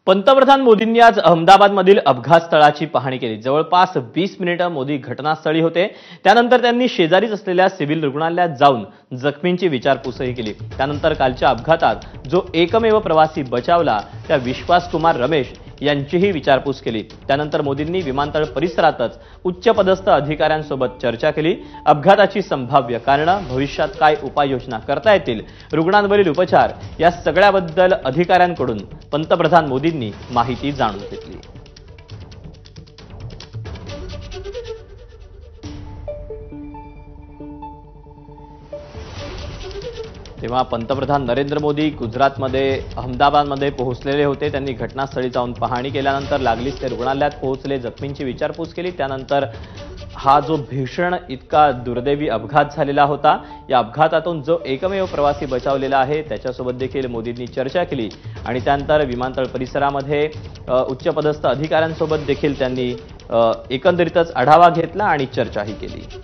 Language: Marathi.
पंतप्रधान मोदींनी आज अहमदाबादमधील अपघात स्थळाची पाहणी केली। जवळपास 20 मिनिटे मोदी घटनास्थळी होते। त्यानंतर त्यांनी शेजारीच असलेल्या सिव्हिल रुग्णालयात जाऊन जखमींची विचारपूसही केली। त्यानंतर कालच्या अपघातात जो एकमेव प्रवासी बचावला त्या विश्वास कुमार रमेश यांचीही विचारपूस केली। त्यानंतर मोदींनी विमानतळ परिसरातच उच्चपदस्थ अधिकाऱ्यांसोबत चर्चा केली। अपघाताची संभाव्य कारणे, भविष्यात काय उपाययोजना करता येतील, रुग्णांवरील उपचार या सगळ्याबद्दल अधिकाऱ्यांकडून पंतप्रधान मोदींनी माहिती जाणून घेतली। तेव्हा पंतप्रधान नरेंद्र मोदी गुजरातमध्ये अहमदाबादमध्ये पोहोचलेले होते। त्यांनी घटनास्थळी जाऊन पाहणी केल्यानंतर लागलीच ते रुग्णालयात पोहोचले, जखमींची विचारपूस केली। त्यानंतर हा जो भीषण इतका दुर्दैवी अपघात झालेला होता, या अपघातातून जो एकमेव प्रवासी बचावलेला आहे त्याच्यासोबत देखील मोदींनी चर्चा केली आणि त्यानंतर विमानतळ परिसरामध्ये उच्चपदस्थ अधिकाऱ्यांसोबत देखील त्यांनी एकंदरीतच आढावा घेतला आणि चर्चाही केली।